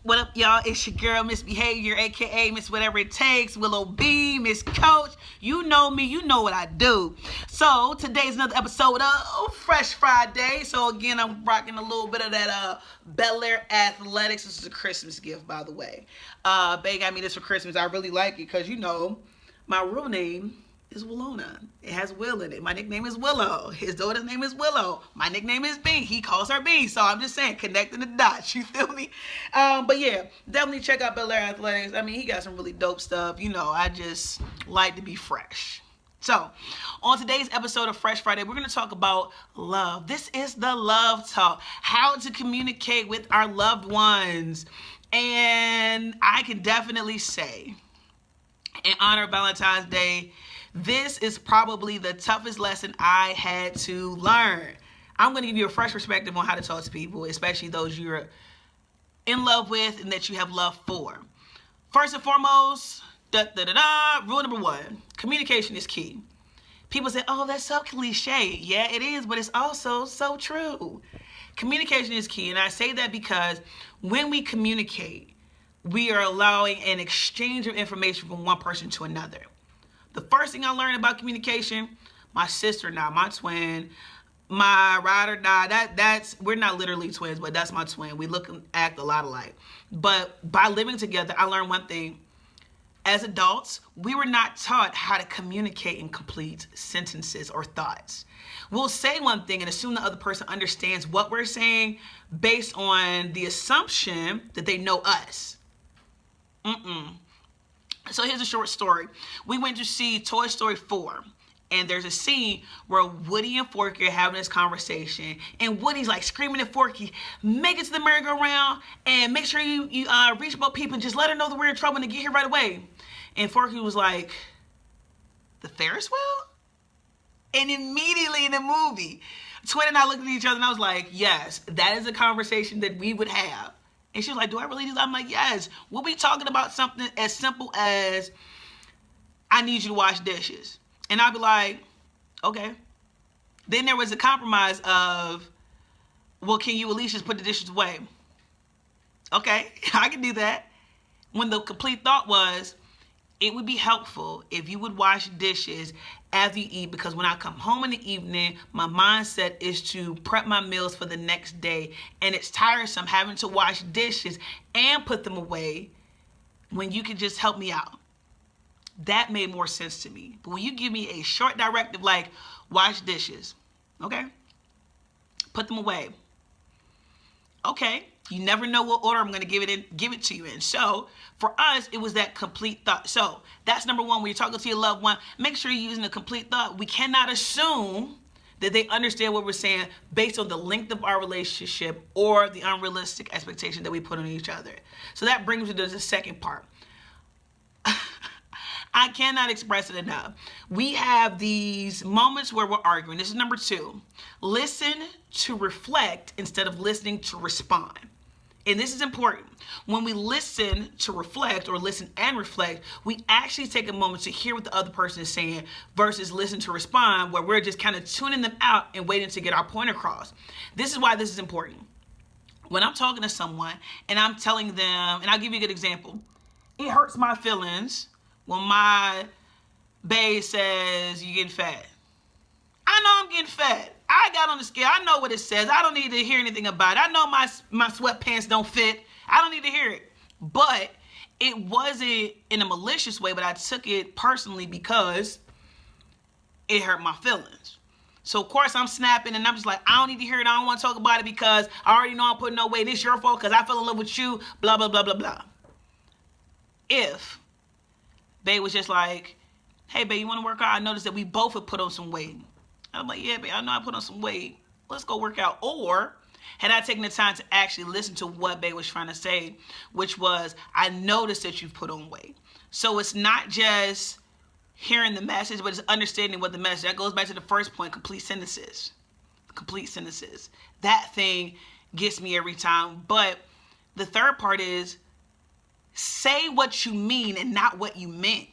What up, y'all? It's your girl, Miss Behavior, aka Miss Whatever It Takes, Willow B, Miss Coach. You know me, you know what I do. So today's another episode of Fresh Friday. So again, I'm rocking a little bit of that Bel Air Athletics. This is a Christmas gift, by the way. Bae got me this for Christmas. I really like it because my real name is Willona. It has Will in it. My nickname is Willow. His daughter's name is Willow. My nickname is B. He calls her B. So I'm just saying, connecting the dots. You feel me? But yeah, definitely check out Bel Air Athletics. I mean, he got some really dope stuff. I just like to be fresh. So, on today's episode of Fresh Friday, we're going to talk about love. This is the love talk. How to communicate with our loved ones. And I can definitely say, in honor of Valentine's Day, this is probably the toughest lesson I had to learn. I'm going to give you a fresh perspective on how to talk to people, especially those you're in love with and that you have love for. First and foremost, rule number one, communication is key. People say, oh, that's so cliche. Yeah, it is, but it's also so true. Communication is key, and I say that because when we communicate, we are allowing an exchange of information from one person to another. The first thing I learned about communication, my sister now, my twin, my ride or die, we're not literally twins, but that's my twin. We look and act a lot alike. But by living together, I learned one thing. As adults, we were not taught how to communicate in complete sentences or thoughts. We'll say one thing and assume the other person understands what we're saying based on the assumption that they know us. So here's a short story. We went to see Toy Story 4. And there's a scene where Woody and Forky are having this conversation. And Woody's like screaming at Forky, make it to the merry-go-round and make sure you reach Bo Peep and just let her know that we're in trouble and to get here right away. And Forky was like, the Ferris wheel? And immediately in the movie, Twin and I looked at each other and I was like, yes, that is a conversation that we would have. And she was like, do I really do that? I'm like, yes. We'll be talking about something as simple as, I need you to wash dishes. And I'll be like, okay. Then there was a compromise of, well, can you at least just put the dishes away? Okay, I can do that. When the complete thought was, it would be helpful if you would wash dishes after you eat, because when I come home in the evening, my mindset is to prep my meals for the next day. And it's tiresome having to wash dishes and put them away when you can just help me out. That made more sense to me. But when you give me a short directive like wash dishes, okay, put them away. Okay, you never know what order I'm going to give it to you in. So for us, it was that complete thought. So that's number one. When you're talking to your loved one, make sure you're using a complete thought. We cannot assume that they understand what we're saying based on the length of our relationship or the unrealistic expectation that we put on each other. So that brings me to the second part. I cannot express it enough. We have these moments where we're arguing. This is number two. Listen to reflect instead of listening to respond. And this is important. When we listen to reflect or listen and reflect, we actually take a moment to hear what the other person is saying versus listen to respond, where we're just kind of tuning them out and waiting to get our point across. This is why this is important. When I'm talking to someone and I'm telling them, and I'll give you a good example. It hurts my feelings when my bae says you're getting fat. I know I'm getting fat. I got on the scale. I know what it says. I don't need to hear anything about it. I know my sweatpants don't fit. I don't need to hear it. But it wasn't in a malicious way, but I took it personally because it hurt my feelings. So, of course, I'm snapping and I'm just like, I don't need to hear it. I don't want to talk about it because I already know I'm putting no weight. It's your fault because I fell in love with you, blah, blah, blah, blah, blah. If Bae was just like, hey, babe, you want to work out? I noticed that we both have put on some weight. I'm like, yeah, babe, I know I put on some weight. Let's go work out. Or had I taken the time to actually listen to what Bae was trying to say, which was, I noticed that you've put on weight. So it's not just hearing the message, but it's understanding what the message. That goes back to the first point, complete sentences. Complete sentences. That thing gets me every time. But the third part is, say what you mean and not what you meant.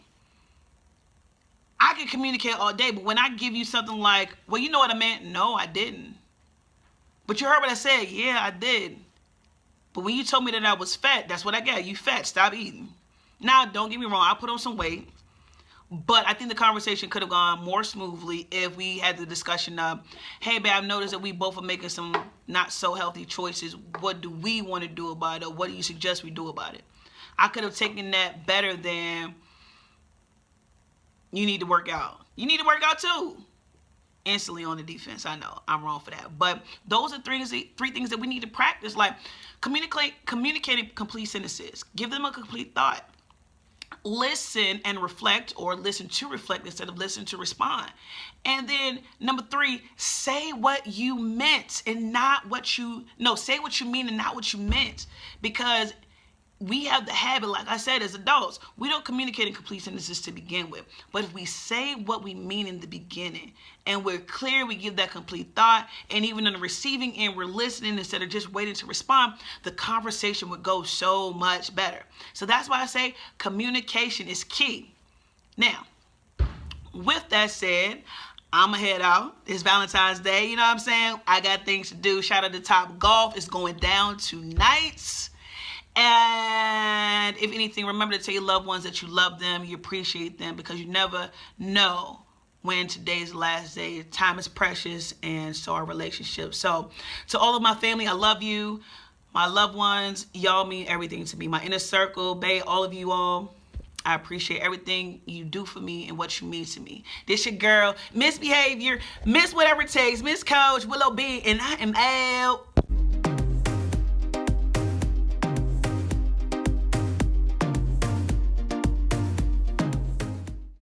I can communicate all day, but when I give you something like, well, you know what I meant? No, I didn't. But you heard what I said? Yeah, I did. But when you told me that I was fat, that's what I got. You fat. Stop eating. Now, don't get me wrong. I put on some weight. But I think the conversation could have gone more smoothly if we had the discussion of, hey, babe, I've noticed that we both are making some not so healthy choices. What do we want to do about it? Or what do you suggest we do about it? I could have taken that better than, you need to work out. You need to work out too. Instantly on the defense. I know I'm wrong for that. But those are three things that we need to practice. Like communicating complete sentences. Give them a complete thought. Listen and reflect, or listen to reflect instead of listen to respond. And then number 3, say what you meant and not what you, no, say what you mean and not what you meant. Because we have the habit, like I said, as adults, we don't communicate in complete sentences to begin with. But if we say what we mean in the beginning and we're clear, we give that complete thought, and even on the receiving end, we're listening instead of just waiting to respond, the conversation would go so much better. So that's why I say communication is key. Now, with that said, I'm going to head out. It's Valentine's Day. You know what I'm saying? I got things to do. Shout out to Top Golf. It's going down tonight. And if anything, remember to tell your loved ones that you love them, you appreciate them, because you never know when today's the last day. Time is precious, and so are relationships. So to all of my family, I love you. My loved ones, y'all mean everything to me. My inner circle, babe, all of you all, I appreciate everything you do for me and what you mean to me. This your girl, Miss Behavior, Miss Whatever It Takes, Miss Coach Willow B, and I am out.